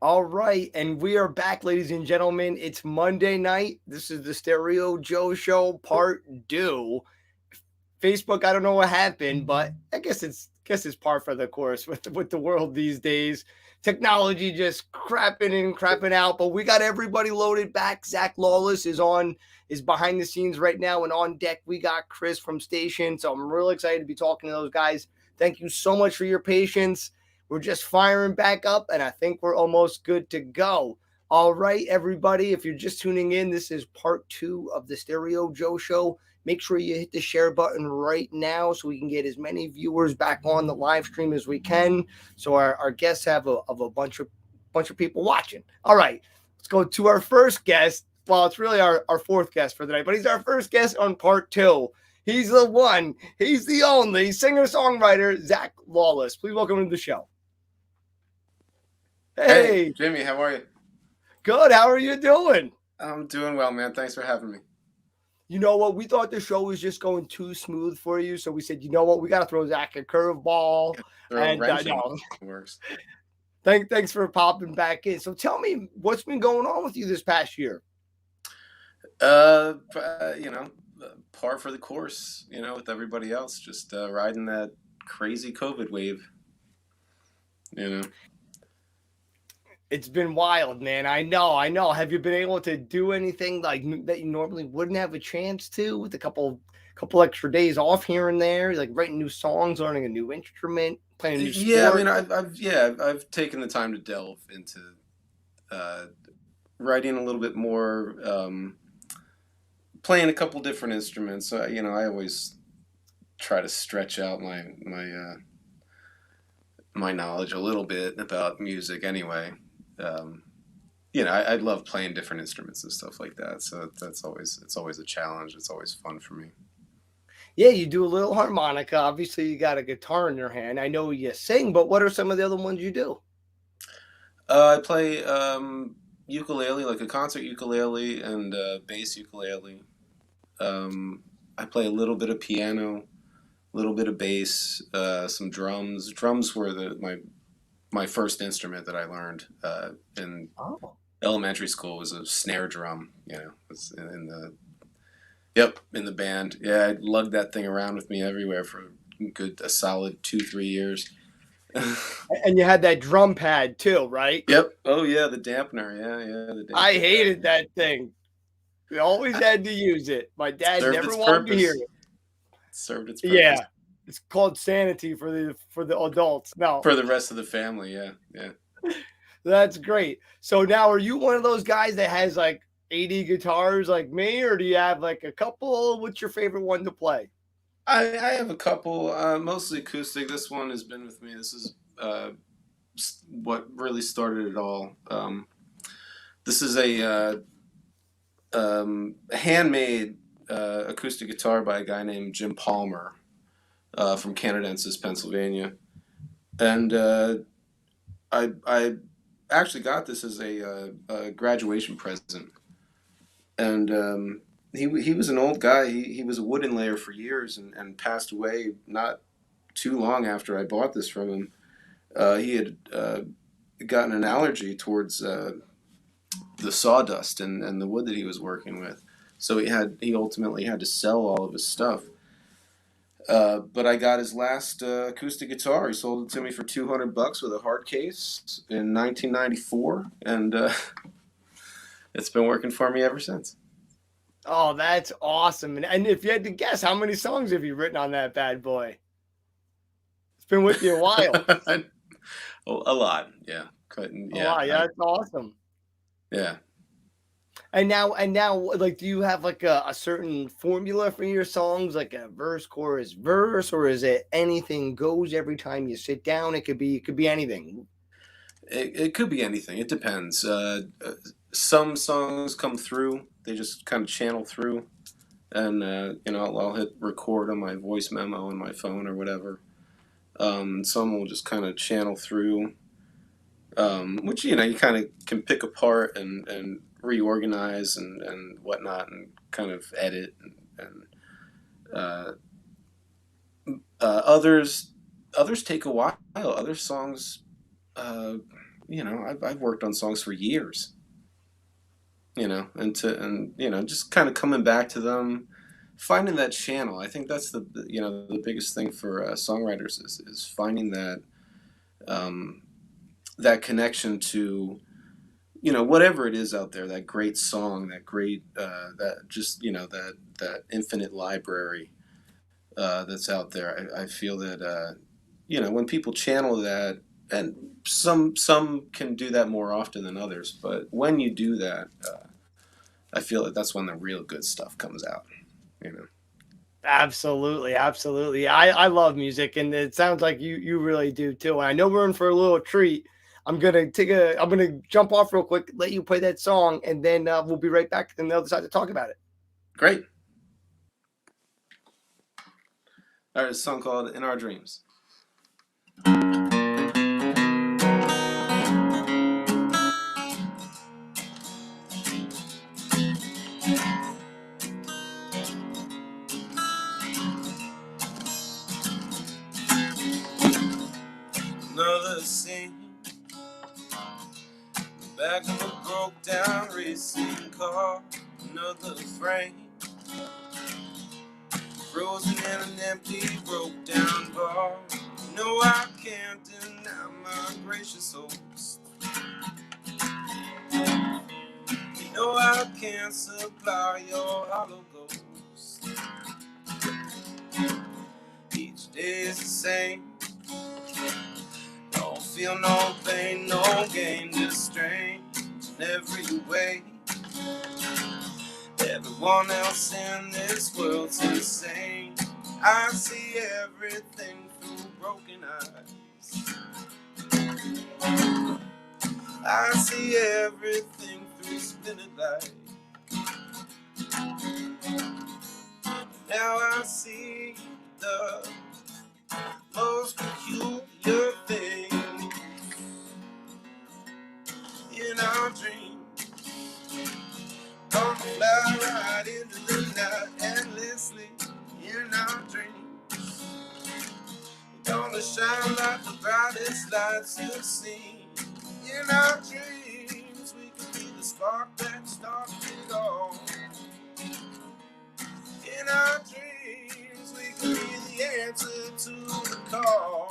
All right, and we are back, ladies and gentlemen. It's Monday night. This is the Stereo Joe Show Part 2. Facebook, I don't know what happened, but I guess it's par for the course with the world these days. Technology just crapping in, crapping out, but we got everybody loaded back. Zach Lawless is behind the scenes right now, and on deck we got Chris from Station. So I'm real excited to be talking to those guys. Thank you so much for your patience. We're just firing back up, and I think we're almost good to go. All right, everybody, if you're just tuning in, this is part 2 of the Stereo Joe Show. Make sure you hit the share button right now so we can get as many viewers back on the live stream as we can. So our guests have a bunch of people watching. All right, let's go to our first guest. Well, it's really our fourth guest for the night, but he's our first guest on part 2. He's the one, he's the only singer-songwriter, Zach Lawless. Please welcome him to the show. Hey, Jimmy, how are you? Good. How are you doing? I'm doing well, man. Thanks for having me. You know what? We thought the show was just going too smooth for you, so we said, you know what? We got to throw Zach a curveball. Throw a wrench in No, it works. thanks for popping back in. So tell me, what's been going on with you this past year? You know, par for the course. You know, with everybody else, just riding that crazy COVID wave. You know. It's been wild, man. I know. Have you been able to do anything like that you normally wouldn't have a chance to, with a couple extra days off here and there, like writing new songs, learning a new instrument, playing a new sport? Yeah, I mean, I've taken the time to delve into uh, writing a little bit more, playing a couple different instruments. So you know, I always try to stretch out my knowledge a little bit about music anyway. Um, you know, I love playing different instruments and stuff like that. So it's always a challenge. It's always fun for me. Yeah, you do a little harmonica. Obviously, you got a guitar in your hand. I know you sing, but what are some of the other ones you do? I play ukulele, like a concert ukulele and bass ukulele. I play a little bit of piano, a little bit of bass, some drums. Drums were my first instrument that I learned in Oh, elementary school was a snare drum. You know, was in the in the band. Yeah, I lugged that thing around with me everywhere for a solid 2 3 years. and you had that drum pad too, right? Yep. Oh yeah, the dampener. Yeah, the I dampener pad. hated that thing. We always had to use it. My dad Served never its wanted to hear purpose. it. Served its purpose Yeah, it's called sanity for the adults. No, for the rest of the family. Yeah. that's great. So now, are you one of those guys that has like 80 guitars like me, or do you have like a couple? What's your favorite one to play? I have a couple, mostly acoustic. This one has been with me. This is what really started it all. This is a handmade acoustic guitar by a guy named Jim Palmer from Canadensis, Pennsylvania, and I actually got this as a graduation present. And he was an old guy. He was a wood inlayer for years and passed away not too long after I bought this from him. He had gotten an allergy towards the sawdust and the wood that he was working with. So he ultimately had to sell all of his stuff. But I got his last acoustic guitar. He sold it to me for $200 with a hard case in 1994, and it's been working for me ever since. Oh, that's awesome. And if you had to guess, how many songs have you written on that bad boy? It's been with you a while. A lot, yeah. A Yeah, lot. Yeah, that's awesome. yeah. And now, like, do you have like a certain formula for your songs, like a verse, chorus, verse, or is it anything goes every time you sit down? It could be anything. It could be anything. It depends. Some songs come through; they just kind of channel through, and you know, I'll hit record on my voice memo on my phone or whatever. Some will just kind of channel through, which you know you kind of can pick apart and reorganize and whatnot, and kind of edit and uh, others take a while. Other songs. Uh, I've worked on songs for years, and just kind of coming back to them, finding that channel. I think that's the biggest thing for songwriters is finding um, that connection to whatever it is out there, that great song, that great that infinite library that's out there. I feel that when people channel that, and some can do that more often than others, but when you do that, I feel that that's when the real good stuff comes out. You know. Absolutely, absolutely. I love music, and it sounds like you really do too. And I know we're in for a little treat. I'm gonna jump off real quick, let you play that song, and then we'll be right back on the other side to talk about it. Great. All right, a song called "In Our Dreams." Another scene, back of a broke down racing car. Another frame, frozen in an empty broke down bar. No, I can't deny my gracious host. No, I can't supply your hollow ghost. Each day is the same. Don't feel no pain, no gain, just strange in every way. Everyone else in this world's insane. I see everything through broken eyes. I see everything through splintered light. Now I see the most peculiar thing in our dreams. Gonna fly right into the night endlessly in our dreams. Gonna shine like the brightest lights you've seen. In our dreams, we can be the spark that started it all. In our dreams, we can be the answer to the call.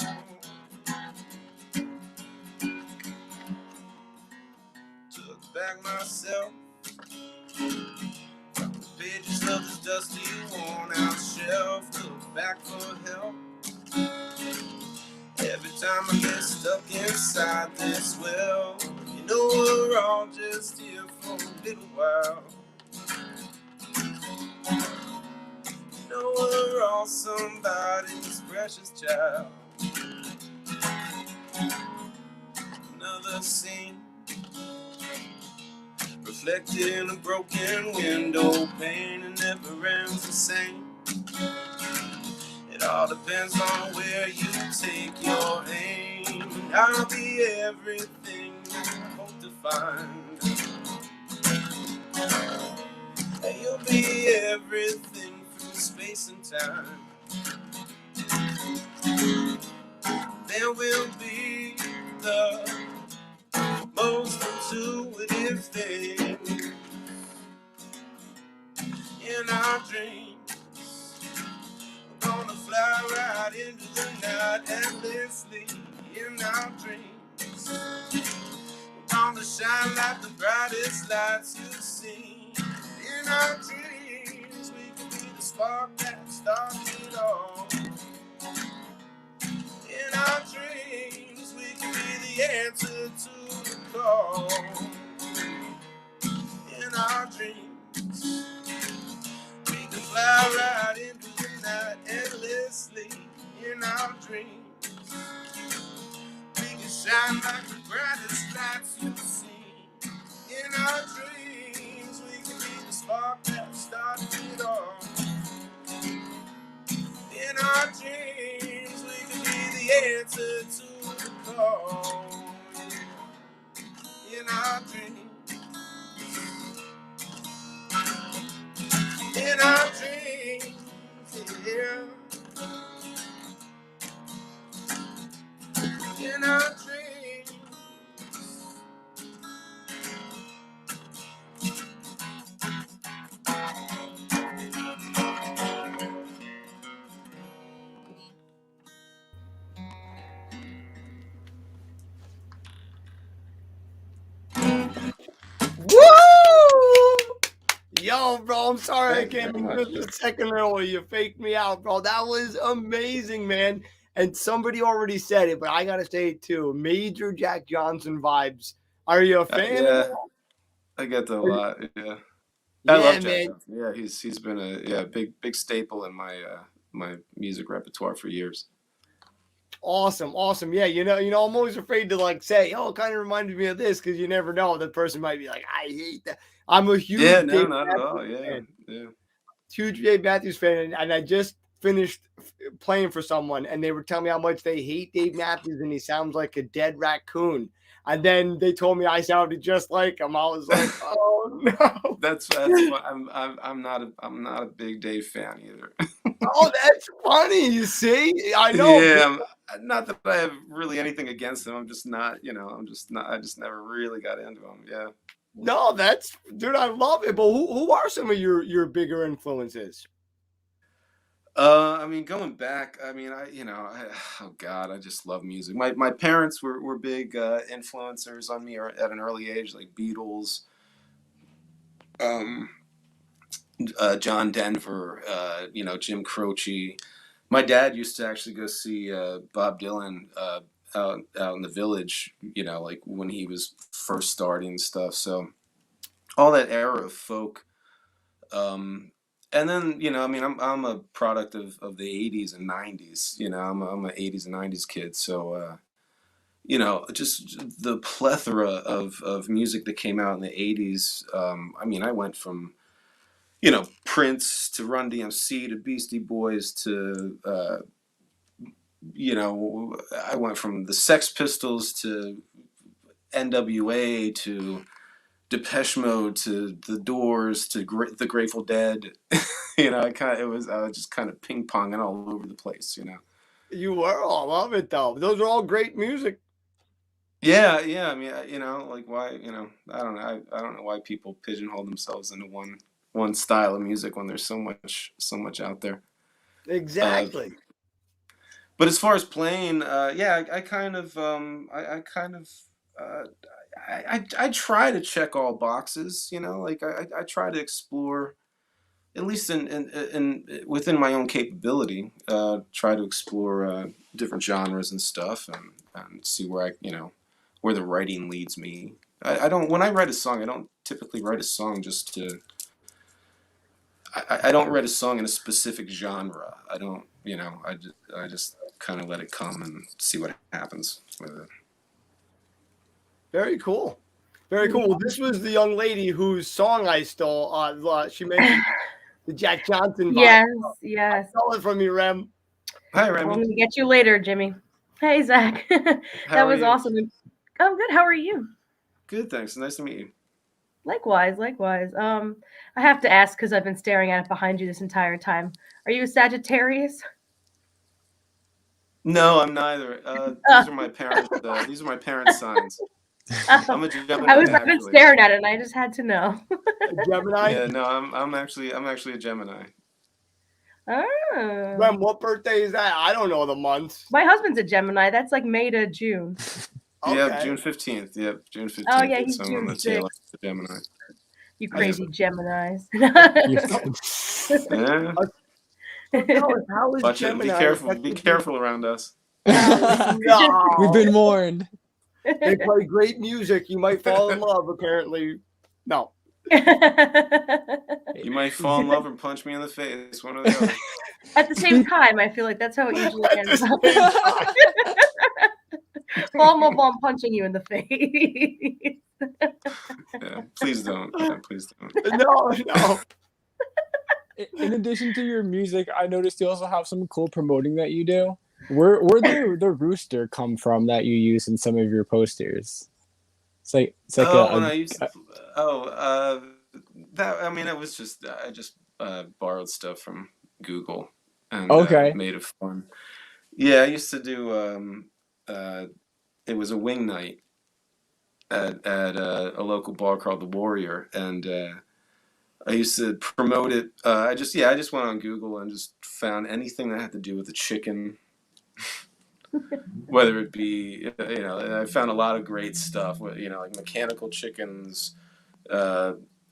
Took back myself from the pages of this dusty, worn out shelf. Look back for help. Every time I get stuck inside this well, we're all just here for a little while. We're all somebody's precious child. Another scene, reflected in a broken window pane, and never ends the same. It all depends on where you take your aim, and I'll be everything you hope to find. And you'll be everything through space and time. There will be the most intuitive thing in our dreams. We're gonna fly right into the night endlessly in our dreams. We're gonna shine like the brightest lights you've seen. In our dreams, we can be the spark that started it all. In our dreams, we can be the answer to the call. In our dreams, we can fly right into the night endlessly. In our dreams, we can shine like the brightest lights you've seen. In our dreams, we can be the spark that started it all. In our dreams, we can be the answer to the call. In our dreams, in our dreams, yeah. In our dreams, Yo, bro, I'm sorry I Thank you came very in much. just a second early. You faked me out, bro. That was amazing, man. And somebody already said it, but I gotta say it too. Major Jack Johnson vibes. Are you a fan at Yeah, all? I get that a lot. Yeah, I Yeah, love Jack man. Johnson. Yeah, he's been a big staple in my music repertoire for years. Awesome, awesome. Yeah, I'm always afraid to like say, oh, it kind of reminded me of this because you never know. The person might be like, I hate that. I'm a Yeah, huge no, Dave not at all. Matthews Yeah, fan. yeah. Huge Dave Matthews fan, and I just finished playing for someone, and they were telling me how much they hate Dave Matthews, and he sounds like a dead raccoon. And then they told me I sounded just like him. I was like, oh no. That's fun. I'm not a big Dave fan either. Oh, that's funny. You see, I know. Yeah, not that I have really anything against him. I'm just not, I'm just not. I just never really got into him. Yeah. No, that's dude. I love it. But who are some of your bigger influences? I mean, going back, I mean, oh God, I just love music. My parents were big influencers on me at an early age, like Beatles, um, John Denver, Jim Croce. My dad used to actually go see Bob Dylan out in the Village, like when he was first starting and stuff. So all that era of folk. Um, and then I mean, I'm a product of the '80s and '90s. I'm an '80s and '90s kid. So just the plethora of music that came out in the '80s. I mean, I went from Prince to Run DMC to Beastie Boys to I went from the Sex Pistols to NWA to Depeche Mode to The Doors to the Grateful Dead. I was just kind of ping ponging all over the place. You were. I love it though. Those are all great music. Yeah, yeah. I mean, like why, I don't know. I don't know why people pigeonhole themselves into one style of music when there's so much out there. Uh, Exactly. but as far as playing, yeah, I kind of, I kind of, uh, I try to check all boxes. Like I try to explore at least in within my own capability, try to explore different genres and stuff, and see where where the writing leads me. I don't when I write a song, I don't typically write a song just to. I don't write a song in a specific genre. I don't, I just kind of let it come and see what happens with it. Very cool. Very cool. Well, this was the young lady whose song I stole. She mentioned the Jack Johnson vibe. Yes, I yes. stole it from you, Rem. Hi, I'm Remy. gonna get you later, Jimmy. Hey, Zach. How That are was you? awesome. I'm good. How are you? Good, thanks. Nice to meet you. Likewise, likewise. I have to ask because I've been staring at it behind you this entire time. Are you a Sagittarius? No, I'm neither. Uh, These are my parents' signs. I'm a I Gemini, was. I've been actually. staring at it, and I just had to know. A Gemini. Yeah, no, I'm actually a Gemini. Oh. Rem, what birthday is that? I don't know the months. My husband's a Gemini. That's like May to June. Yep, Okay. June 15th. Yep, June Oh 15th. yeah, he's So I'm on June the tail 6th. end of the Gemini. You Yeah. crazy Geminis. Yeah. Tell us, how is Watch it. Be Gemini careful. Be affected you? careful around us. No. We've been warned. They play great music. You might fall in love, apparently. No. You might fall in love and punch me in the face. One or the other. At the same time, I feel like that's how it usually At ends the up. same time. Fall mobile, I'm punching you in the face. Yeah, please don't. Yeah, please don't. No. In addition to your music, I noticed you also have some cool promoting that you do. Where did the rooster come from that you use in some of your posters? It's like When I used to, that I mean, it was just I just borrowed stuff from Google and Okay. made it fun. Yeah, I used to do. It was a wing night at a local bar called the Warrior, and I used to promote it. I just went on Google and just found anything that had to do with the chicken, whether it be and I found a lot of great stuff. Like mechanical chickens,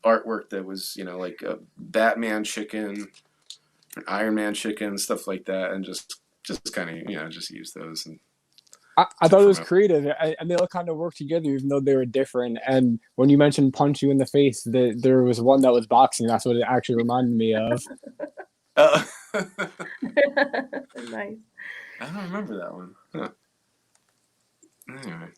artwork that was, like a Batman chicken, an Iron Man chicken, stuff like that, and just kind of, just use those. And I thought it was creative, and they all kind of worked together, even though they were different. And when you mentioned punch you in the face, there was one that was boxing. That's what it actually reminded me of. Nice. I don't remember that one. Huh. Anyway.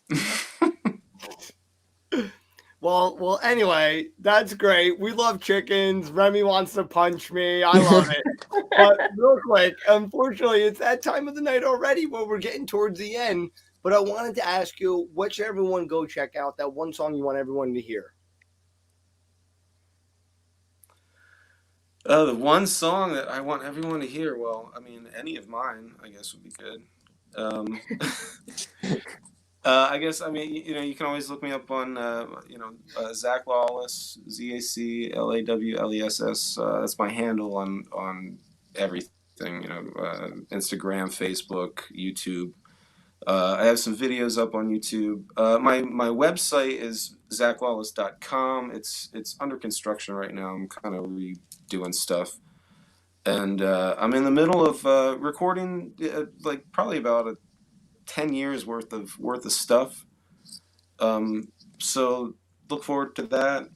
Well. Anyway, that's great. We love chickens. Remy wants to punch me. I love it. But real quick, unfortunately, it's that time of the night already where we're getting towards the end. But I wanted to ask you, what should everyone go check out? That one song you want everyone to hear. The one song that I want everyone to hear, well, I mean, any of mine, I guess, would be good. I guess, I mean, you can always look me up on, Zach Lawless, ZACLAWLESS. That's my handle on everything, Instagram, Facebook, YouTube. I have some videos up on YouTube. My website is zachlawless.com. It's under construction right now. I'm kind of redoing stuff. And I'm in the middle of recording like probably about 10 years worth of stuff. So look forward to that.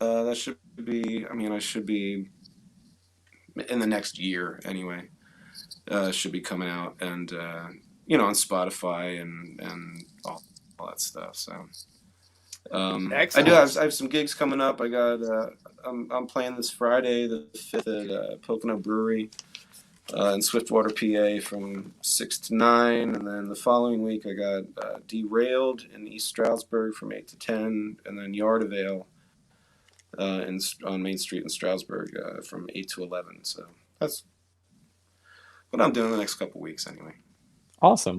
That should be, I should be in the next year anyway. Should be coming out and on Spotify and all that stuff. So I have some gigs coming up. I got I'm playing this Friday the 5th at Pocono Brewery in Swiftwater, PA from 6 to 9, and then the following week I got Derailed in East Stroudsburg from 8 to 10, and then Yard of Ale on Main Street in Stroudsburg from 8 to 11. So that's what I'm doing the next couple weeks anyway. Awesome.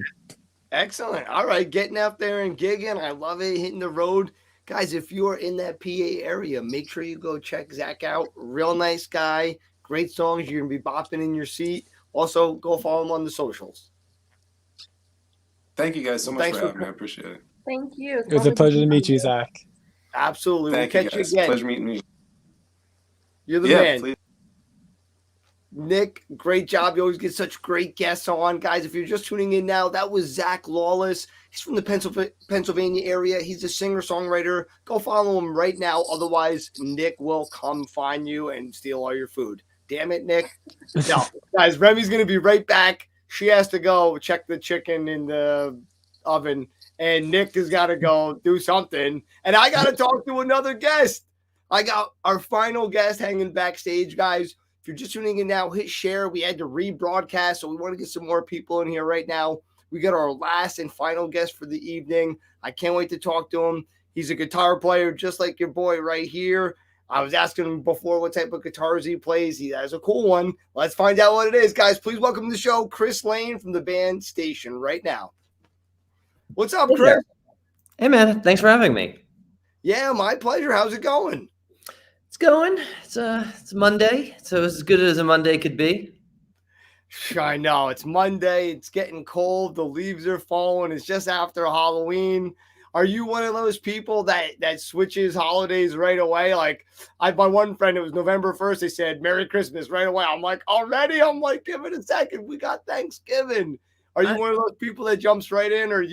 Excellent. All right, getting out there and gigging. I love it, hitting the road. Guys, if you are in that PA area, make sure you go check Zach out. Real nice guy. Great songs. You're going to be bopping in your seat. Also, go follow him on the socials. Thank you guys so much for having me. I appreciate it. Thank you. It was a pleasure to meet you, Zach. Absolutely. Thank we'll you catch guys. you again. Pleasure meeting you. You're the man. Please. Nick, great job. You always get such great guests on. Guys, if you're just tuning in now, that was Zach Lawless. He's from the Pennsylvania area. He's a singer-songwriter. Go follow him right now. Otherwise, Nick will come find you and steal all your food. Damn it, Nick. No, guys, Remy's going to be right back. She has to go check the chicken in the oven, and Nick has got to go do something. And I got to talk to another guest. I got our final guest hanging backstage, guys. If you're just tuning in now, hit share. We had to rebroadcast, so we want to get some more people in here right now. We got our last and final guest for the evening. I can't wait to talk to him. He's a guitar player just like your boy right here. I was asking him before what type of guitars he plays. He has a cool one. Let's find out what it is, guys. Please welcome to the show Chris Lane from the band Station right now. What's up, Chris? Hey, man. Thanks for having me. Yeah, my pleasure. How's it going? It's going. It's Monday, so as good as a Monday could be. I know. It's Monday. It's getting cold. The leaves are falling. It's just after Halloween. Are you one of those people that switches holidays right away? Like, my one friend, it was November 1st. They said, Merry Christmas right away. I'm like, already? I'm like, give it a second. We got Thanksgiving. Are you one of those people that jumps right in, or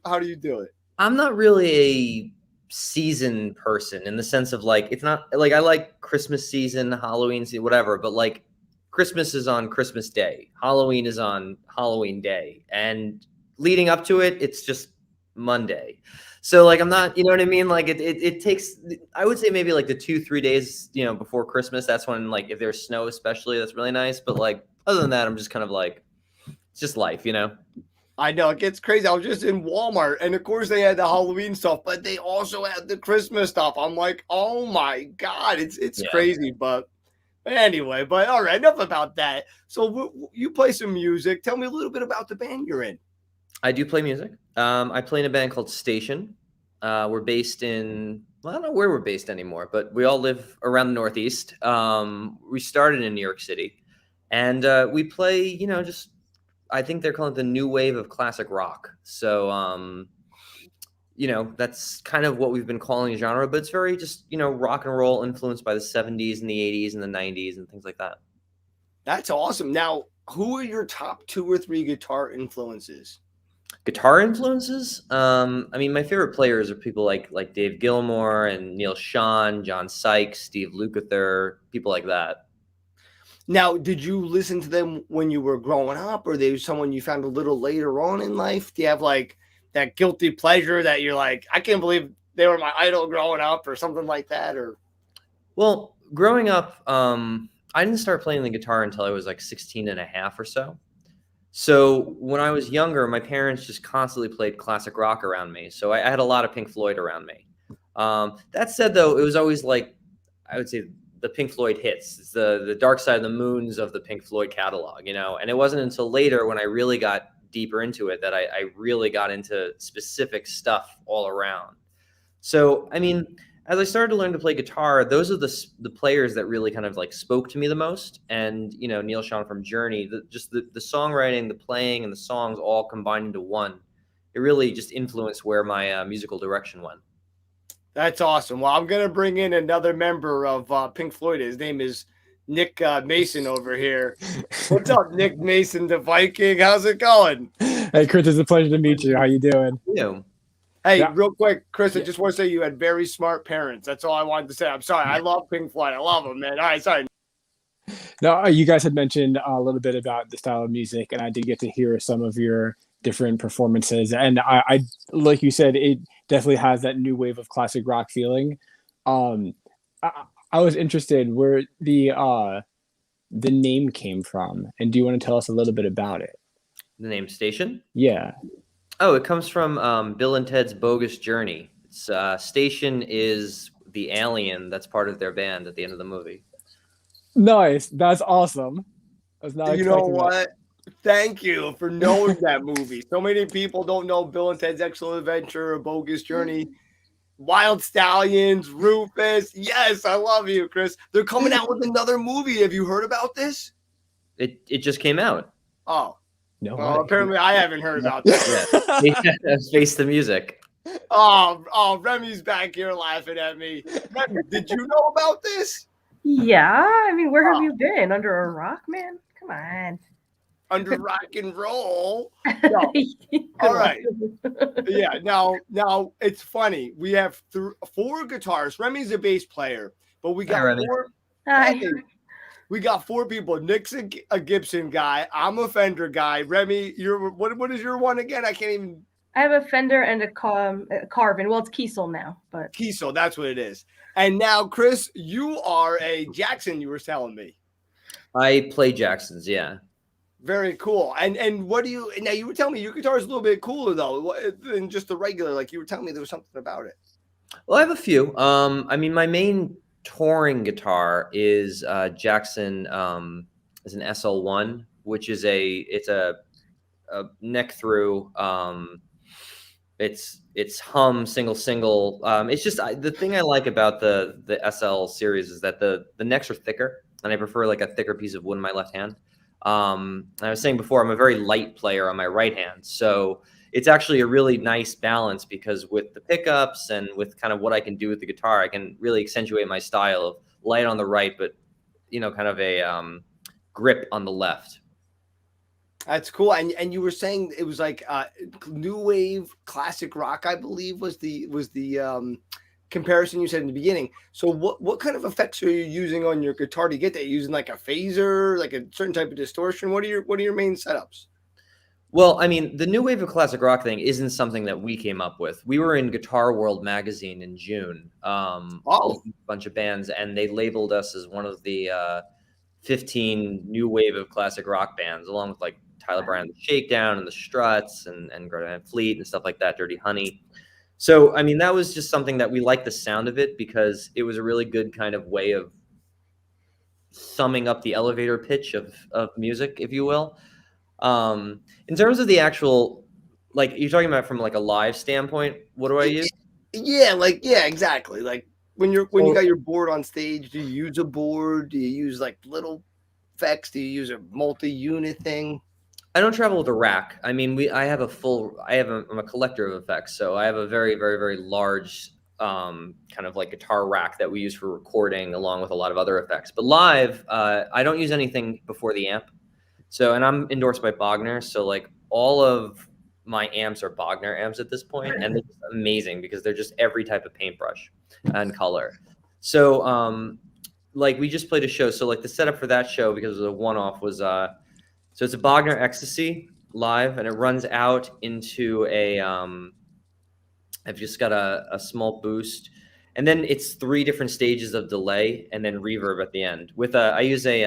how do you do it? I'm not really a season person in the sense of like, it's not like I like Christmas season, Halloween season, whatever, but like Christmas is on Christmas Day, Halloween is on Halloween Day, and leading up to it, it's just Monday. So like, I'm not, you know what I mean? Like it takes, I would say maybe like the 2-3 days, before Christmas. That's when, like, if there's snow, especially, that's really nice. But like, other than that, I'm just kind of like, it's just life, I know, it gets crazy. I was just in Walmart, and of course they had the Halloween stuff, but they also had the Christmas stuff. I'm like, oh my God, it's crazy. But anyway, but all right, enough about that. So you play some music. Tell me a little bit about the band you're in. I do play music. I play in a band called Station. We're based in, well, I don't know where we're based anymore, but we all live around the Northeast. We started in New York City, and we play, just, I think they're calling it the new wave of classic rock. So you know, that's kind of what we've been calling a genre, but it's very just, you know, rock and roll influenced by the 70s and the 80s and the 90s and things like that. That's awesome. Now, who are your top 2 or 3 guitar influences? Guitar influences? I mean, my favorite players are people like Dave Gilmour and Neil Schon, John Sykes, Steve Lukather, people like that. Now, did you listen to them when you were growing up, or they someone you found a little later on in life? Do you have like that guilty pleasure that you're like, I can't believe they were my idol growing up, or something like that? Or Well, growing up, I didn't start playing the guitar until I was like 16 and a half or so. So when I was younger, my parents just constantly played classic rock around me. So I had a lot of Pink Floyd around me. That said, though, it was always like, I would say the Pink Floyd hits. It's the Dark Side of the Moons of the Pink Floyd catalog, you know? And it wasn't until later when I really got deeper into it that I really got into specific stuff all around. So, I mean, as I started to learn to play guitar, those are the players that really kind of like spoke to me the most. And, you know, Neil Schon from Journey, the songwriting, the playing, and the songs all combined into one. It really just influenced where my musical direction went. that's awesome. Well, I'm gonna bring in another member of Pink Floyd. His name is Nick Mason over here. What's up, Nick Mason, the Viking? How's it going? Hey, Chris, it's a pleasure to meet you. How you doing? You know, Hey, Yeah. real quick, Chris, I Yeah. just want to say you had very smart parents. That's all I wanted to say. I'm sorry. I love Pink Floyd. I love them, man. All right, sorry. No, you guys had mentioned a little bit about the style of music, and I did get to hear some of your different performances. And I like you said, it definitely has that new wave of classic rock feeling. Um, I was interested where the name came from, and do you want to tell us a little bit about it? the name Station. Yeah. Oh, it comes from Bill and Ted's Bogus Journey. It's, Station is the alien that's part of their band at the end of the movie. Nice. That's awesome. I was not You know expecting that. what? Thank you for knowing that movie. So many people don't know Bill and Ted's Excellent Adventure, A Bogus Journey, Wild Stallions, Rufus. Yes, I love you, Chris. They're coming out with another movie. Have you heard about this? It just came out. Oh, No. well, apparently I haven't heard about that. Yeah. Face the Music. Oh, Remy's back here laughing at me. Remy, did you know about this? Yeah, I mean, where have Oh. you been? Under a rock, man? Come on. Under rock and roll. Good All one. right. Yeah. Now it's funny. We have 4 guitarists. Remy's a bass player, but we Hi, got Remy. 4. Hi. Hey, we got 4 people. Nick's a Gibson guy. I'm a Fender guy. Remy, you're what is your one again? I can't even. I have a Fender and a Carvin. Well, it's Kiesel now, but Kiesel, that's what it is. And now, Chris, you are a Jackson. You were telling me. I play Jacksons, yeah. Very cool. And what do you now? You were telling me your guitar is a little bit cooler though than just the regular. Like you were telling me there was something about it. Well, I have a few. I mean, my main touring guitar is Jackson is an SL1, which is it's a neck through. It's hum single. It's just the thing I like about the SL series is that the necks are thicker, and I prefer like a thicker piece of wood in my left hand. I was saying before, I'm a very light player on my right hand, so it's actually a really nice balance because with the pickups and with kind of what I can do with the guitar, I can really accentuate my style of light on the right, but kind of a grip on the left. That's cool. And you were saying it was like new wave classic rock, I believe was the comparison you said in the beginning. So what kind of effects are you using on your guitar to get that? Using like a phaser, like a certain type of distortion? What are your main setups? Well, I mean, the new wave of classic rock thing isn't something that we came up with. We were in Guitar World magazine in June, a bunch of bands, and they labeled us as one of the 15 new wave of classic rock bands, along with like Tyler Bryant, the Shakedown, and the Struts, and Greta Van Fleet, and stuff like that, Dirty Honey. So, I mean, that was just something that we liked the sound of it because it was a really good kind of way of summing up the elevator pitch of music, if you will. In terms of the actual, like you're talking about from like a live standpoint, what do I use? Yeah, exactly. Like when you got your board on stage, do you use a board? Do you use like little effects? Do you use a multi-unit thing? I don't travel with a rack. I mean, I'm a collector of effects, so I have a very, very, very large kind of like guitar rack that we use for recording, along with a lot of other effects. But live, I don't use anything before the amp. So, and I'm endorsed by Bogner, so like all of my amps are Bogner amps at this point, and they're just amazing because they're just every type of paintbrush and color. So, like we just played a show. So like the setup for that show, because it was a one-off, was so it's a Bogner Ecstasy live, and it runs out into a I've just got a small boost, and then it's 3 different stages of delay and then reverb at the end. With I use a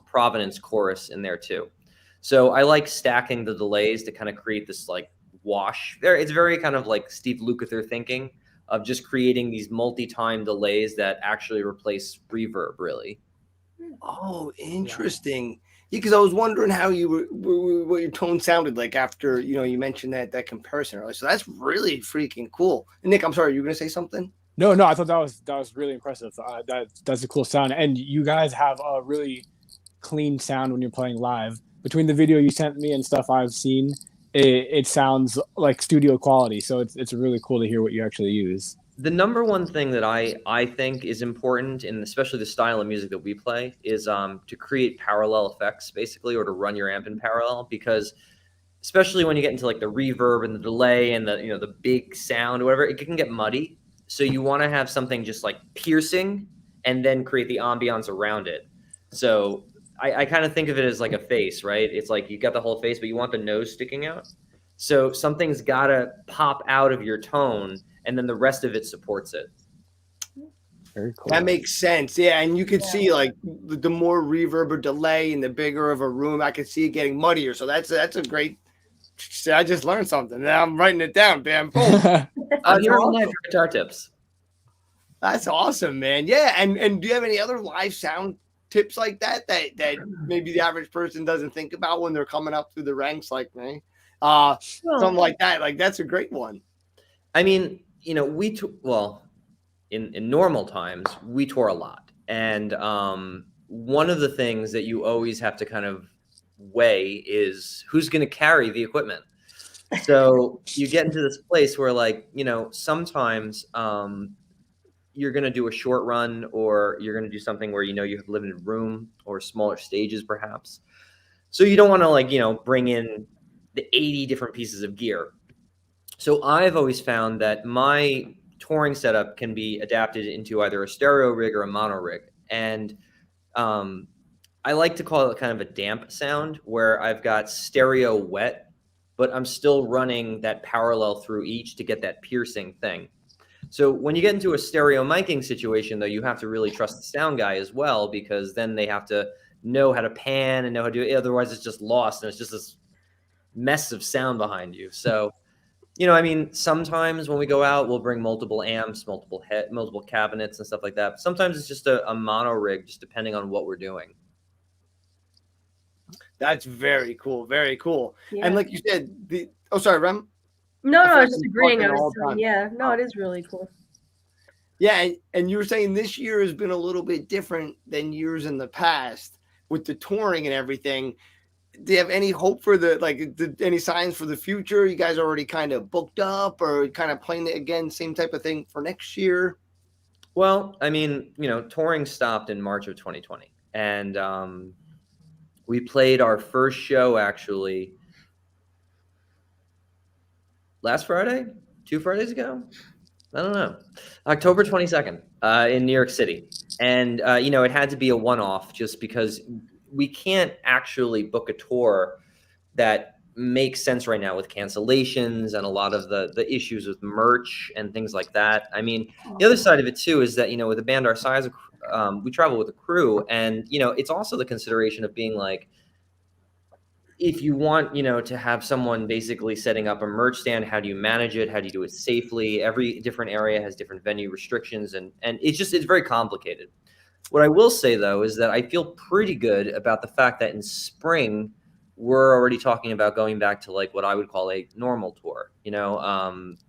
Provenance chorus in there too. So I like stacking the delays to kind of create this like wash. There, it's very kind of like Steve Lukather thinking of just creating these multi-time delays that actually replace reverb, really. Oh, interesting. Yeah, because I was wondering how you were, what your tone sounded like after you mentioned that comparison earlier. So that's really freaking cool. And Nick, I'm sorry, you were gonna say something? No, I thought that was really impressive. That's a cool sound, and you guys have a really clean sound when you're playing live. Between the video you sent me and stuff I've seen, it sounds like studio quality. So it's really cool to hear what you actually use. The number one thing that I think is important, and especially the style of music that we play, is to create parallel effects, basically, or to run your amp in parallel, because especially when you get into like the reverb and the delay and the big sound or whatever, it can get muddy. So you want to have something just like piercing and then create the ambiance around it. So I kind of think of it as like a face, right? It's like you got the whole face, but you want the nose sticking out. So something's got to pop out of your tone, and then the rest of it supports it. Very cool. That makes sense. Yeah, and you could see like the more reverb or delay and the bigger of a room, I could see it getting muddier. So that's a great. I just learned something. Now I'm writing it down. Bam, boom. I'm here on live for guitar tips. That's awesome, man. Yeah, and do you have any other live sound tips like that maybe the average person doesn't think about when they're coming up through the ranks like me? Something like that. Like that's a great one. I mean, well, in normal times, we tour a lot. And one of the things that you always have to kind of weigh is who's going to carry the equipment. So you get into this place where like, sometimes you're going to do a short run, or you're going to do something where, you have limited room or smaller stages perhaps. So you don't want to like, bring in the 80 different pieces of gear. So I've always found that my touring setup can be adapted into either a stereo rig or a mono rig. And I like to call it kind of a damp sound, where I've got stereo wet, but I'm still running that parallel through each to get that piercing thing. So when you get into a stereo miking situation, though, you have to really trust the sound guy as well, because then they have to know how to pan and know how to do it. Otherwise, it's just lost, and it's just this mess of sound behind you. So, sometimes when we go out, we'll bring multiple amps, multiple cabinets and stuff like that. Sometimes it's just a mono rig, just depending on what we're doing. That's very cool. Very cool. Yeah. And like you said, sorry, Rem. No, I I was feel just like agreeing. I'm talking all the time. It is really cool. Yeah, and you were saying this year has been a little bit different than years in the past with the touring and everything. Do you have any hope for any signs for the future? You guys already kind of booked up, or kind of playing it again, same type of thing for next year? Well, I mean, touring stopped in March of 2020, and we played our first show actually last Friday, 2 Fridays ago. I don't know, October 22nd in New York City. And, it had to be a one-off just because we can't actually book a tour that makes sense right now with cancellations and a lot of the issues with merch and things like that. I mean, the other side of it too is that, with a band our size, we travel with a crew, and, it's also the consideration of being like, if you want, to have someone basically setting up a merch stand, how do you manage it? How do you do it safely? Every different area has different venue restrictions, and it's very complicated. What I will say though is that I feel pretty good about the fact that in spring we're already talking about going back to like what I would call a normal tour,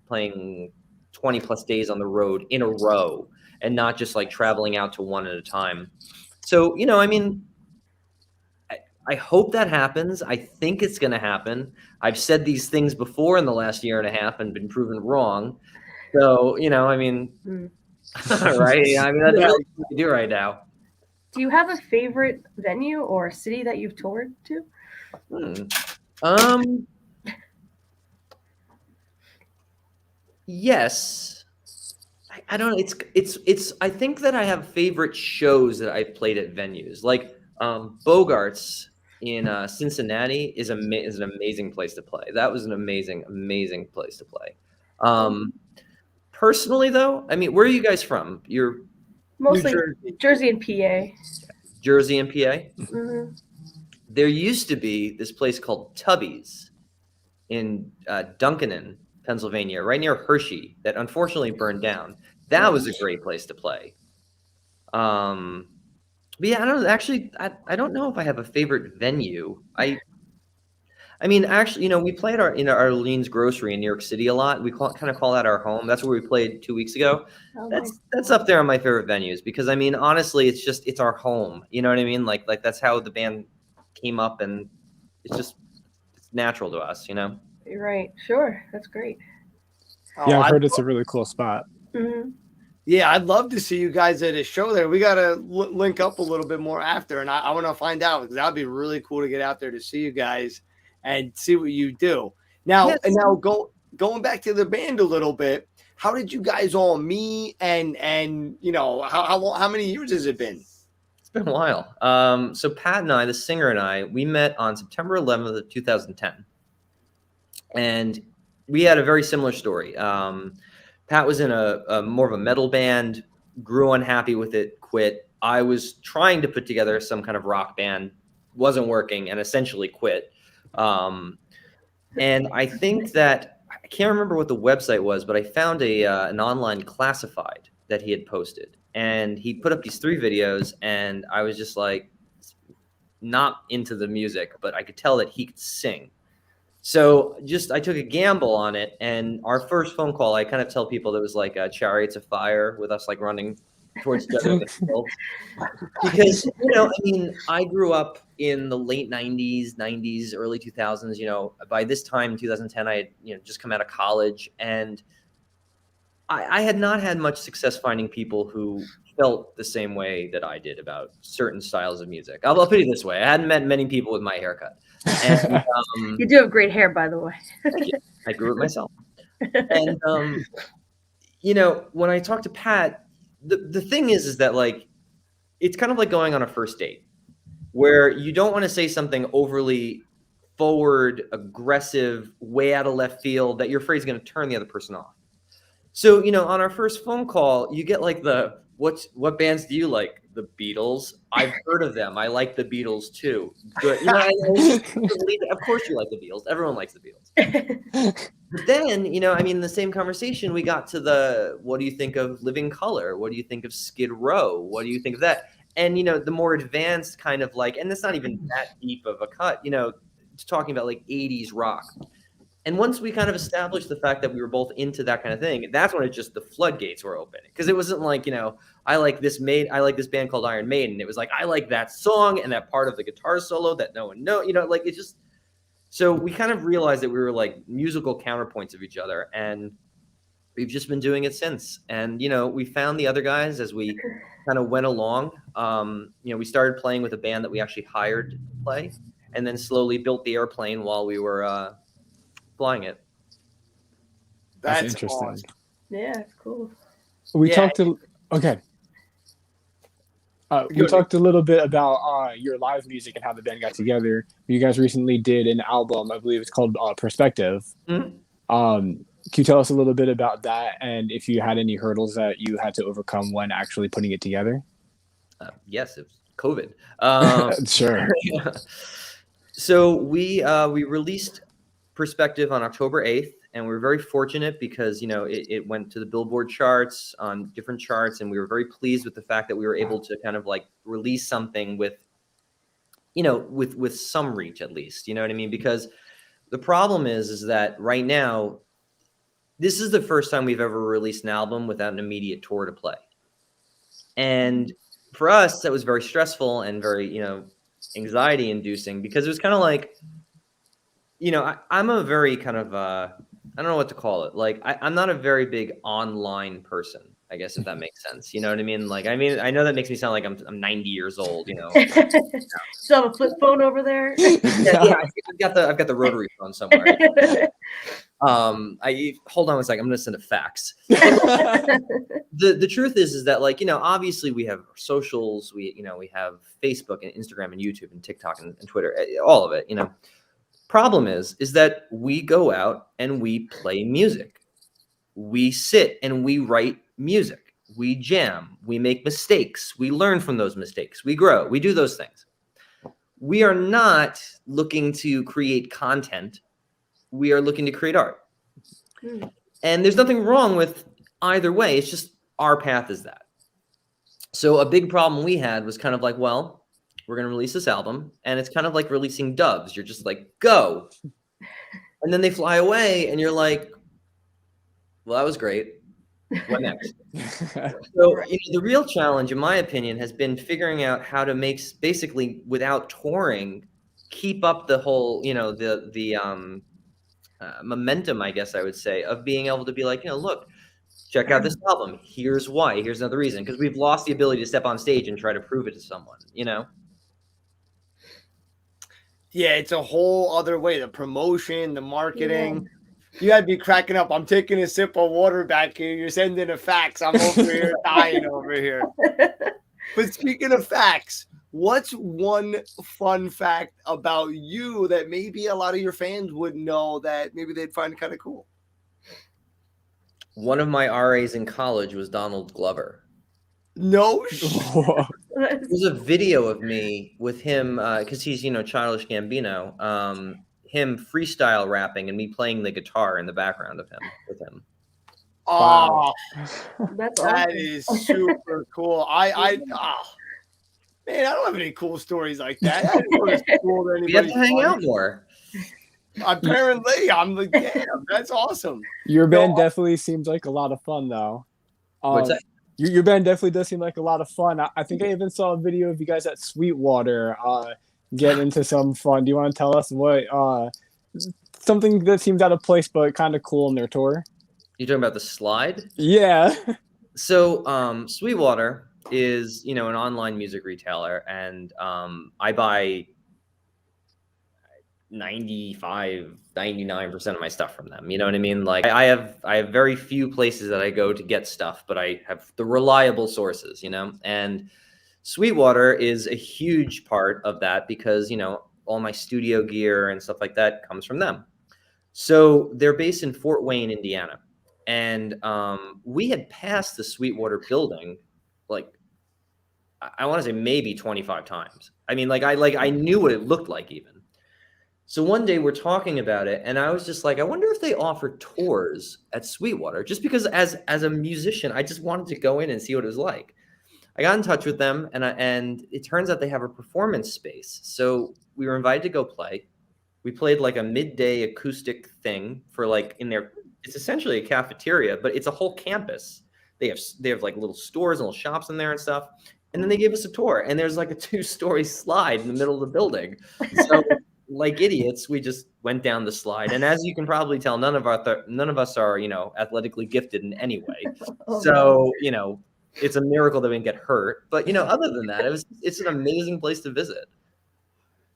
playing 20 plus days on the road in a row, and not just like traveling out to one at a time. So, I hope that happens. I think it's going to happen. I've said these things before in the last year and a half and been proven wrong. So, I mean, Hmm. right? I mean, that's Yeah. really what we do right now. Do you have a favorite venue or city that you've toured to? Hmm. Yes. I don't know. It's I think that I have favorite shows that I've played at venues. Like Bogarts in Cincinnati is an amazing place to play. That was an amazing place to play. Personally though, I mean, where are you guys from? You're Mostly Jersey. Jersey and PA. Jersey and PA? Hmm. There used to be this place called Tubby's in Duncannon, Pennsylvania, right near Hershey, that unfortunately burned down. That was a great place to play. But yeah, I don't actually. I don't know if I have a favorite venue. I mean, actually, we play at our Lean's Grocery in New York City a lot. We kind of call that our home. That's where we played 2 weeks ago. Oh, That's up there on my favorite venues because I mean, honestly, it's our home. You know what I mean? Like that's how the band came up, and it's natural to us. You're right. Sure. That's great. Yeah, I've I'd heard it's a really cool spot. Hmm. Yeah, I'd love to see you guys at a show there. We got to link up a little bit more after, and I want to find out because that'd be really cool to get out there to see you guys and see what you do. Now, Yes. and now going back to the band a little bit, how did you guys all meet? And how many years has it been? It's been a while. So Pat and I, the singer and I, we met on September 11th of 2010, and we had a very similar story. Pat was in a more of a metal band, grew unhappy with it, quit. I was trying to put together some kind of rock band, wasn't working, and essentially quit. And I think that I can't remember what the website was, but I found an online classified that he had posted, and he put up these 3 videos, and I was just like, not into the music, but I could tell that he could sing. So I took a gamble on it, and our first phone call, I kind of tell people there was like Chariots of Fire with us like running towards each other in the field. Because I mean, I grew up in the late 90s, early 2000s. By this time, 2010, I had just come out of college, and I had not had much success finding people who felt the same way that I did about certain styles of music. I'll put it this way: I hadn't met many people with my haircut. And, You do have great hair, by the way. I grew it myself. And when I talk to Pat, the thing is that like it's kind of like going on a first date where you don't want to say something overly forward, aggressive, way out of left field that you're afraid is going to turn the other person off. So, on our first phone call, you get like what bands do you like? The Beatles. I've heard of them. I like the Beatles too. Good. Of course you like the Beatles. Everyone likes the Beatles. But then, I mean, in the same conversation, we got to what do you think of Living Colour? What do you think of Skid Row? What do you think of that? And, the more advanced kind of like, and it's not even that deep of a cut, talking about like 80s rock. And once we kind of established the fact that we were both into that kind of thing, that's when the floodgates were open. Because it wasn't like, I like this band called Iron Maiden. It was like, I like that song and that part of the guitar solo that no one knows, like it's just, so we kind of realized that we were like musical counterpoints of each other, and we've just been doing it since. And, we found the other guys as we kind of went along. We started playing with a band that we actually hired to play, and then slowly built the airplane while we were flying it. That's interesting. Awesome. Yeah, it's cool. We Yeah. talked to okay. We talked a little bit about your live music and how the band got together. You guys recently did an album, I believe it's called Perspective. Mhm. Can you tell us a little bit about that, and if you had any hurdles that you had to overcome when actually putting it together? Yes, it was COVID. Sure. So we released Perspective on October 8th, and we were very fortunate because it went to the Billboard charts, on different charts, and we were very pleased with the fact that we were able to kind of like release something with some reach at least. You know what I mean? Because the problem is that right now, this is the first time we've ever released an album without an immediate tour to play, and for us that was very stressful and very anxiety inducing because it was kind of like, I'm a very kind of, I don't know what to call it. Like, I'm not a very big online person, I guess, if that makes sense. You know what I mean? Like, I know that makes me sound like I'm 90 years old, Still have a flip phone over there. Yeah, I've got the rotary phone somewhere. Hold on one second. I'm going to send a fax. The truth is that, like, obviously we have our socials, we have Facebook and Instagram and YouTube and TikTok and Twitter, all of it, Problem is that we go out and we play music. We sit and we write music. We jam. We make mistakes. We learn from those mistakes. We grow. We do those things. We are not looking to create content. We are looking to create art. And there's nothing wrong with either way. It's just our path is that. So a big problem we had was kind of like, well, we're going to release this album, and it's kind of like releasing doves. You're just like, go. And then they fly away, and you're like, well, that was great. What next? So the real challenge, in my opinion, has been figuring out how to make, basically, without touring, keep up the whole, the momentum, I guess I would say, of being able to be like, look, check out this album. Here's why. Here's another reason. Because we've lost the ability to step on stage and try to prove it to someone, Yeah, it's a whole other way. The promotion, the marketing. You gotta be cracking up. I'm taking a sip of water back here. You're sending a fax. I'm over here dying over here. But speaking of facts, what's one fun fact about you that maybe a lot of your fans would know that maybe they'd find kind of cool? One of my RAs in college was Donald Glover. No. There's a video of me with him because he's, Childish Gambino. Him freestyle rapping and me playing the guitar in the background of him with him. Oh, That's that awesome. is super cool. Man, I don't have any cool stories like that. I didn't go to school or We have to hang fun. out more. Apparently, I'm like, damn, that's awesome. Your band definitely seems like a lot of fun, though. What's that? Your band definitely does seem like a lot of fun. I think I even saw a video of you guys at Sweetwater get into some fun. Do you want to tell us what something that seems out of place but kind of cool in their tour? You talking about the slide? Yeah. So Sweetwater is, an online music retailer, and I buy 99% of my stuff from them. You know what I mean? Like I have very few places that I go to get stuff, but I have the reliable sources, and Sweetwater is a huge part of that because, all my studio gear and stuff like that comes from them. So they're based in Fort Wayne, Indiana. And we had passed the Sweetwater building, like, I want to say maybe 25 times. I mean, I knew what it looked like even. So one day we're talking about it, and I was just like, I wonder if they offer tours at Sweetwater, just because as a musician, I just wanted to go in and see what it was like. I got in touch with them, and it turns out they have a performance space. So we were invited to go play. We played like a midday acoustic thing for like in their, it's essentially a cafeteria, but it's a whole campus. They have like little stores and little shops in there and stuff. And then they gave us a tour, and there's like a 2-story slide in the middle of the building. So like idiots, we just went down the slide. And as you can probably tell, none of us are, athletically gifted in any way. So, it's a miracle that we didn't get hurt. But, other than that, it's an amazing place to visit.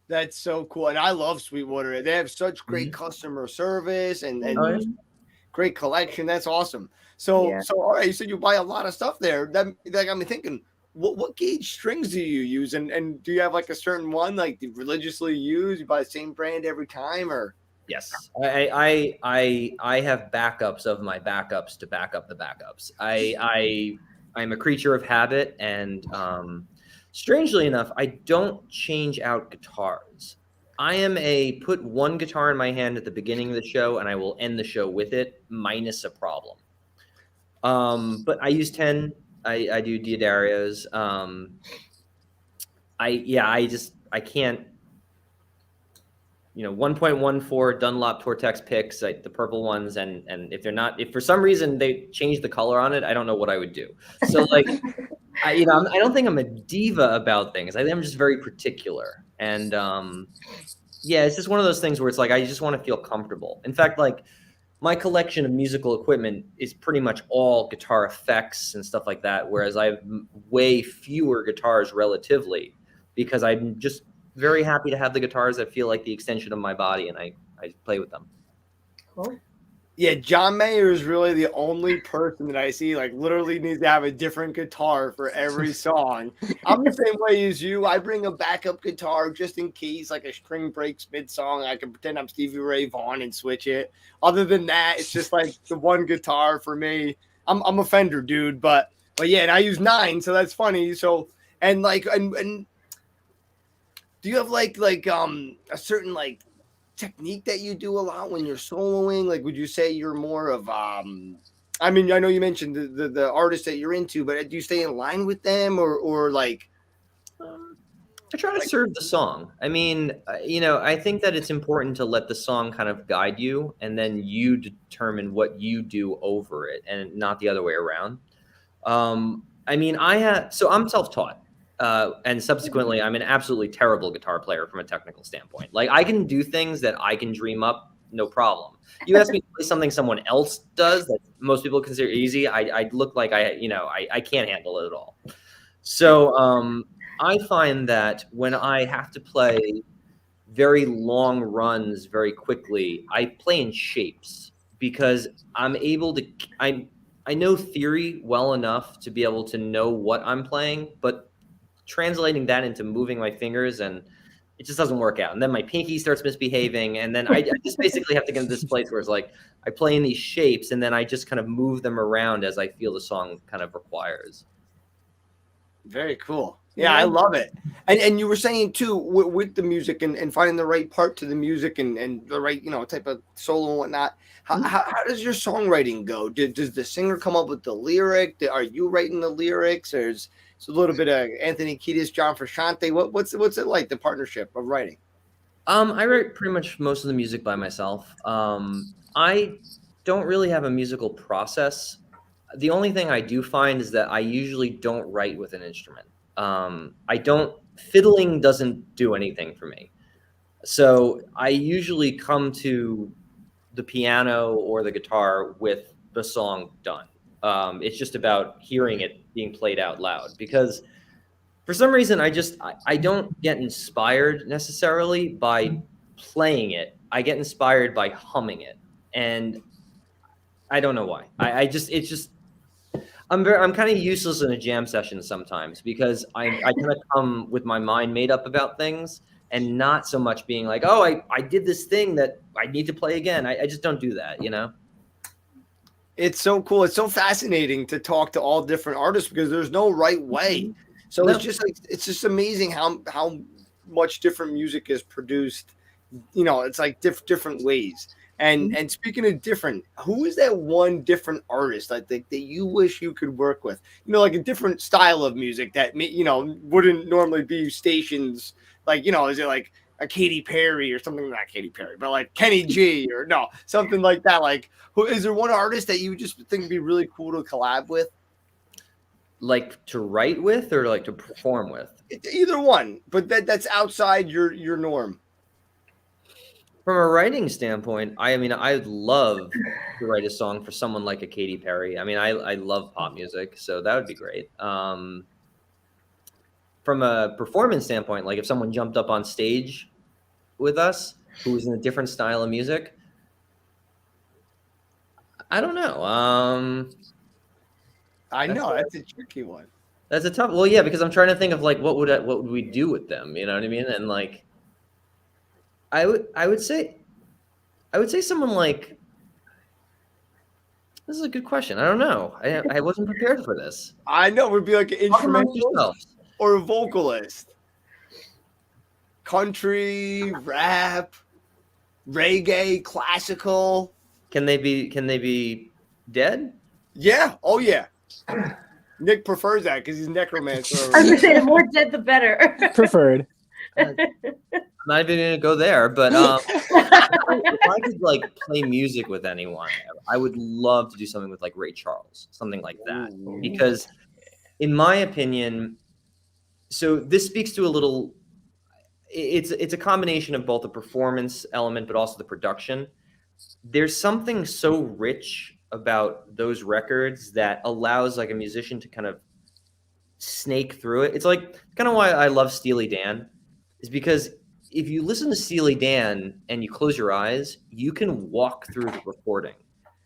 That's so cool. And I love Sweetwater. They have such great customer service and great collection. That's awesome. So all right, you said you buy a lot of stuff there. That got me thinking, what gauge strings do you use? And do you have like a certain one like you religiously use? You buy the same brand every time, or? Yes, I have backups of my backups to back up the backups. I'm a creature of habit, and strangely enough, I don't change out guitars. I am put one guitar in my hand at the beginning of the show, and I will end the show with it, minus a problem. But I use 10. I do Diodario's. I can't. 1.14 Dunlop Tortex picks, like the purple ones, and if for some reason they change the color on it, I don't know what I would do. So like, I don't think I'm a diva about things. I think I'm just very particular. And yeah, it's just one of those things where it's like I just want to feel comfortable. In fact, like my collection of musical equipment is pretty much all guitar effects and stuff like that, whereas I have way fewer guitars relatively because I'm just very happy to have the guitars that feel like the extension of my body, and I play with them. Cool. Yeah, John Mayer is really the only person that I see like literally needs to have a different guitar for every song. I'm the same way as you. I bring a backup guitar just in case like a string breaks mid song. I can pretend I'm Stevie Ray Vaughan and switch it. Other than that, it's just like the one guitar for me. I'm a Fender dude, but yeah, and I use 9, so that's funny. So and like and do you have like a certain like technique that you do a lot when you're soloing? Like, would you say you're more of I mean, I know you mentioned the artists that you're into, but do you stay in line with them or like I try to serve the song. I mean, I think that it's important to let the song kind of guide you, and then you determine what you do over it, and not the other way around. I mean, I'm self-taught. And subsequently, I'm an absolutely terrible guitar player from a technical standpoint. Like I can do things that I can dream up, no problem. You ask me to play something someone else does that most people consider easy, I look like I can't handle it at all. So I find that when I have to play very long runs very quickly, I play in shapes because I'm able to. I know theory well enough to be able to know what I'm playing, but translating that into moving my fingers, and it just doesn't work out. And then my pinky starts misbehaving, and then I just basically have to get into this place where it's like I play in these shapes, and then I just kind of move them around as I feel the song kind of requires. Very cool. Yeah, I love it. And you were saying too with the music and finding the right part to the music and the right type of solo and whatnot. How does your songwriting go? Does the singer come up with the lyric? Are you writing the lyrics? Or is it's a little bit of Anthony Kiedis, John Frusciante? What's it like, the partnership of writing? I write pretty much most of the music by myself. I don't really have a musical process. The only thing I do find is that I usually don't write with an instrument. Fiddling doesn't do anything for me. So I usually come to the piano or the guitar with the song done. It's just about hearing it being played out loud, because for some reason I don't get inspired necessarily by playing it. I get inspired by humming it, and I don't know why. I'm kind of useless in a jam session sometimes because I kind of come with my mind made up about things and not so much being like, oh, I did this thing that I need to play again. I just don't do that, It's so cool. It's so fascinating to talk to all different artists because there's no right way. So no. It's just amazing how much different music is produced. It's like different ways. And speaking of different, who is that one different artist I think that you wish you could work with? Like a different style of music that wouldn't normally be stations. Like is it like a Katy Perry or something? Not Katy Perry, but like Kenny G or something like that. Like, who is there one artist that you just think would be really cool to collab with? Like to write with or like to perform with? Either one, but that's outside your norm. From a writing standpoint, I'd love to write a song for someone like a Katy Perry. I mean, I love pop music, so that would be great. From a performance standpoint, like if someone jumped up on stage with us who was in a different style of music, I don't know. I know that's a tricky one. That's a tough. Well, yeah, because I'm trying to think of like what would we do with them? You know what I mean? And like, I would say someone like. This is a good question. I don't know. I wasn't prepared for this. I know. It would be like an instrumental or a vocalist. Country, rap, reggae, classical. Can they be dead? Yeah. Oh yeah. Nick prefers that because he's necromancer. I was gonna say the more dead the better. Preferred. I'm not even gonna go there, but if I could like play music with anyone, I would love to do something with like Ray Charles, something like that, because in my opinion, so this speaks to a little. It's a combination of both the performance element, but also the production. There's something so rich about those records that allows like a musician to kind of snake through it. It's like kind of why I love Steely Dan, is because if you listen to Steely Dan and you close your eyes, you can walk through the recording.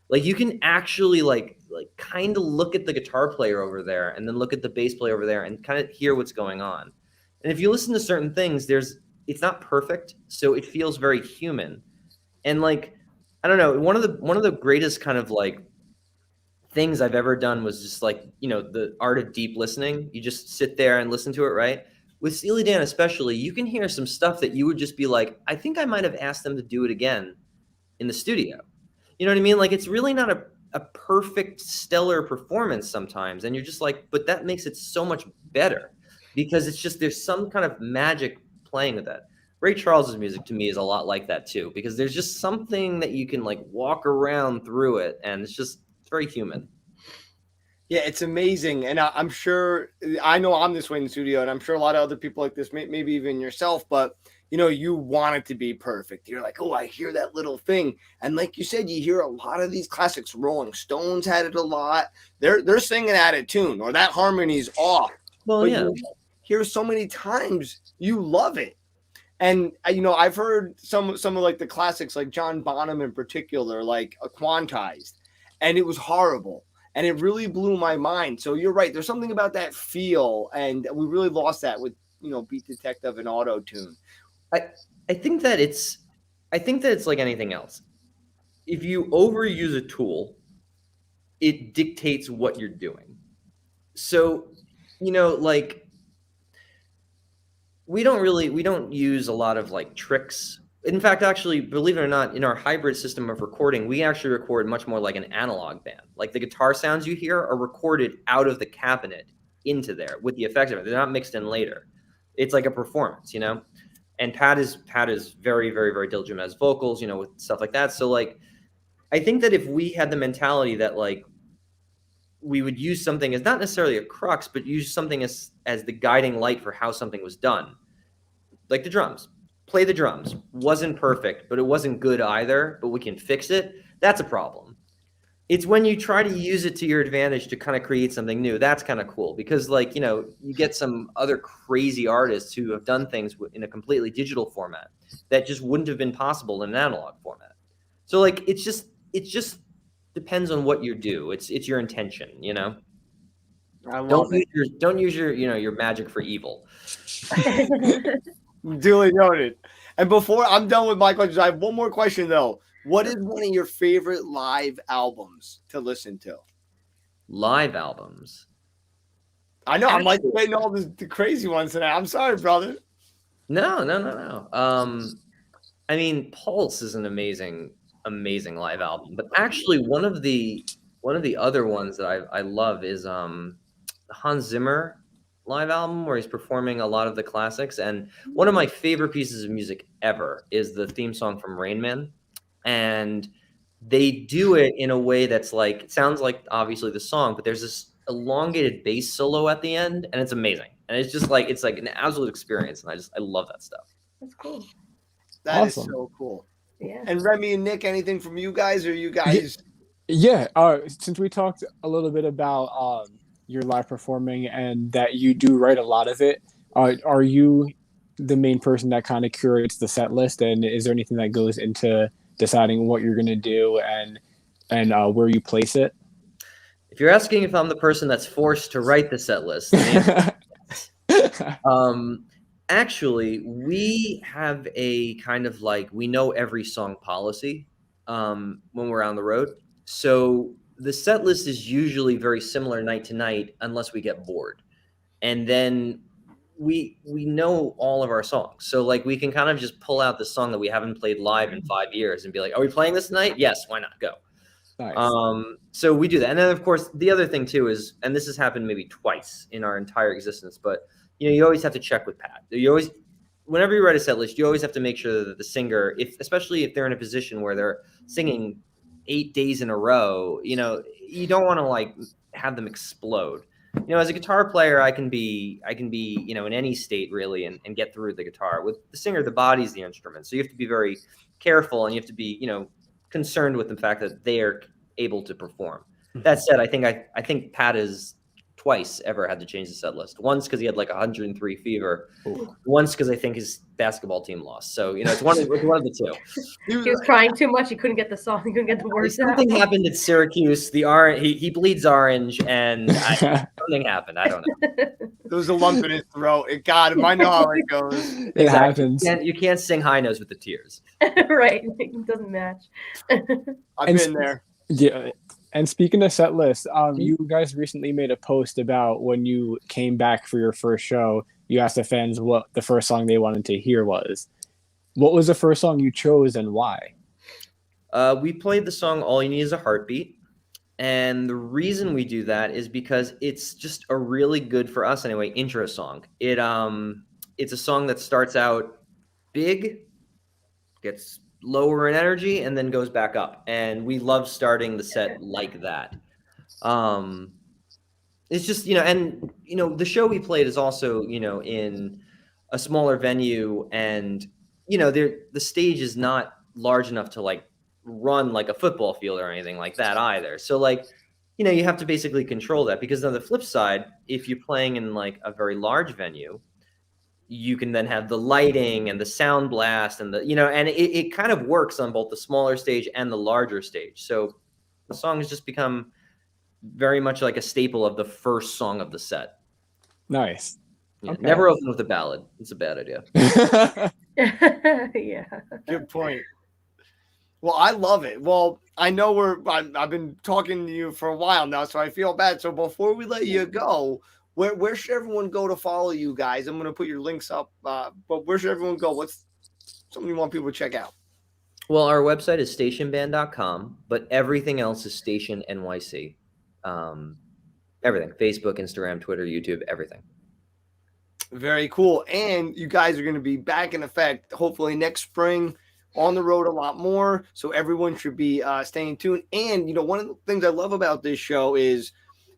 Like you can actually like kind of look at the guitar player over there and then look at the bass player over there and kind of hear what's going on. And if you listen to certain things, it's not perfect, so it feels very human. And like I don't know, one of the greatest kind of like things I've ever done was just like, the art of deep listening. You just sit there and listen to it, right? With Steely Dan especially, you can hear some stuff that you would just be like, I think I might have asked them to do it again in the studio. You know what I mean? Like it's really not a perfect stellar performance sometimes, and you're just like, but that makes it so much better because it's just there's some kind of magic playing with that. Ray Charles's music to me is a lot like that too, because there's just something that you can like walk around through it, and it's very human. Yeah, it's amazing. And I'm sure, I know I'm this way in the studio, and I'm sure a lot of other people like this, maybe even yourself, but you want it to be perfect. You're like, oh, I hear that little thing. And like you said, you hear a lot of these classics. Rolling Stones had it a lot. They're singing out of tune, or that harmony's off. Well, But yeah. you hear so many times, you love it. And I've heard some of like the classics, like John Bonham in particular, like Quantized, and it was horrible. And it really blew my mind. So you're right. There's something about that feel, and we really lost that with Beat Detective and Auto Tune. I think that it's like anything else. If you overuse a tool, it dictates what you're doing. So, like we don't use a lot of like tricks. In fact, actually, believe it or not, in our hybrid system of recording, we actually record much more like an analog band. Like the guitar sounds you hear are recorded out of the cabinet into there with the effects of it. They're not mixed in later. It's like a performance, And Pat is very, very, very diligent as vocals, with stuff like that. So like, I think that if we had the mentality that like we would use something as not necessarily a crux, but use something as the guiding light for how something was done, like the drums. Play the drums. Wasn't perfect, but it wasn't good either, but we can fix it. That's a problem. It's when you try to use it to your advantage to kind of create something new. That's kind of cool because like, you get some other crazy artists who have done things in a completely digital format that just wouldn't have been possible in an analog format. So like, it's just depends on what you do. It's your intention, I love it. Don't use your magic for evil. Duly noted. And before I'm done with my questions, I have one more question though. What is one of your favorite live albums to listen to? Live albums. I know I'm like getting all the crazy ones tonight. I'm sorry, brother. No. I mean, Pulse is an amazing live album. But actually, one of the other ones that I love is Hans Zimmer live album where he's performing a lot of the classics. And one of my favorite pieces of music ever is the theme song from Rain Man. And they do it in a way that's like, it sounds like obviously the song, but there's this elongated bass solo at the end, and it's amazing. And it's just like, it's like an absolute experience. And I love that stuff. That's cool. That is Awesome. so cool. Yeah. And Remy and Nick, anything from you guys, or you guys? Yeah. Since we talked a little bit about your live performing and that you do write a lot of it, are you the main person that kind of curates the set list? And is there anything that goes into deciding what you're going to do and where you place it? If you're asking if I'm the person that's forced to write the set list, actually, we have a kind of like, we know every song policy when we're on the road. So the set list is usually very similar night to night, unless we get bored. And then we know all of our songs. So like we can kind of just pull out the song that we haven't played live in 5 years and be like, are we playing this tonight? Yes, why not? Go. Nice. So we do that. And then of course, the other thing too is, and this has happened maybe twice in our entire existence, but you always have to check with Pat. Whenever you write a set list, you always have to make sure that the singer, especially if they're in a position where they're singing 8 days in a row, you don't want to like have them explode. as a guitar player, I can be, in any state really and get through the guitar. With the singer, the body's the instrument. So you have to be very careful and you have to be, concerned with the fact that they are able to perform. That said, I think Pat has twice ever had to change the set list. Once because he had like 103 fever. Ooh. Once because I think his basketball team lost. So it's one of the two. He was crying too much. He couldn't get the song. He couldn't get the words out. Something happened at Syracuse. The orange, he bleeds orange, and something happened. I don't know. There was a lump in his throat. It got him. I know how it goes. It happens. You can't sing high notes with the tears. Right. It doesn't match. I've And been there. Yeah. And speaking of set list, you guys recently made a post about when you came back for your first show. You asked the fans what the first song they wanted to hear was. What was the first song you chose and why? We played the song "All You Need Is a Heartbeat," and the reason we do that is because it's just a really good, for us anyway, intro song. It's a song that starts out big, gets lower in energy, and then goes back up. And we love starting the set like that. It's just, the show we played is also, in a smaller venue, and, the stage is not large enough to like run like a football field or anything like that either. So like, you have to basically control that, because on the flip side, if you're playing in like a very large venue, you can then have the lighting and the sound blast and and it kind of works on both the smaller stage and the larger stage. So the song has just become very much like a staple of the first song of the set. Nice. Yeah, Okay. Never open with a ballad. It's a bad idea. Yeah. Good point. Well, I love it. Well, I know I've been talking to you for a while now, so I feel bad. So before we let you go, where should everyone go to follow you guys? I'm going to put your links up, but where should everyone go? What's something you want people to check out? Well, our website is stationband.com, but everything else is Station NYC. Everything: Facebook, Instagram, Twitter, YouTube, everything. Very cool. And you guys are going to be back in effect, hopefully next spring, on the road a lot more. So everyone should be staying tuned. And, one of the things I love about this show is,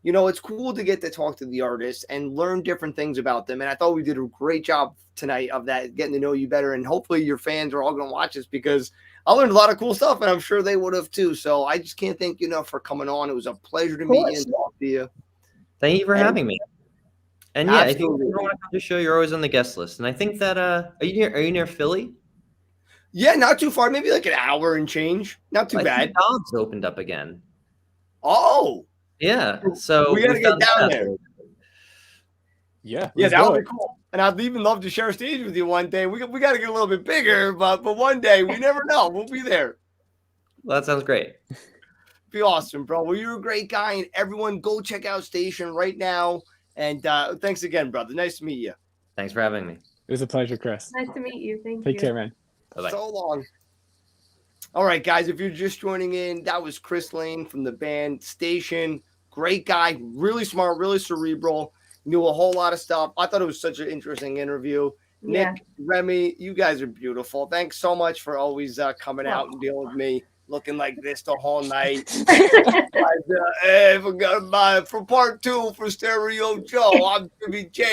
it's cool to get to talk to the artists and learn different things about them. And I thought we did a great job tonight of that, getting to know you better. And hopefully your fans are all going to watch this, because I learned a lot of cool stuff, and I'm sure they would have too. So I just can't thank you enough for coming on. It was a pleasure to meet you and talk to you. Thank you for having me. And yeah, if you Absolutely. ever want to come to the show, you're always on the guest list. And I think that are you near Philly? Yeah, not too far. Maybe like an hour and change. Not too I bad. think Dobbs opened up again. Oh, Yeah, so we got to get found down that. there. Yeah. Yeah, let's that do would it. be cool. And I'd even love to share a stage with you one day. We got to get a little bit bigger, but one day, we never know. We'll be there. Well, that sounds great. Be awesome, bro. Well, you're a great guy, and everyone go check out Station right now. And thanks again, brother. Nice to meet you. Thanks for having me. It was a pleasure, Chris. Nice to meet you. Thank Take you. care, man. Bye-bye. So long. All right, guys, if you're just joining in, that was Chris Lane from the band Station. Great guy, really smart, really cerebral, knew a whole lot of stuff. I thought it was such an interesting interview. Yeah. Nick, Remy, you guys are beautiful. Thanks so much for always coming out and dealing with me looking like this the whole night. For part 2 for Stereo Joe, I'm Jimmy J.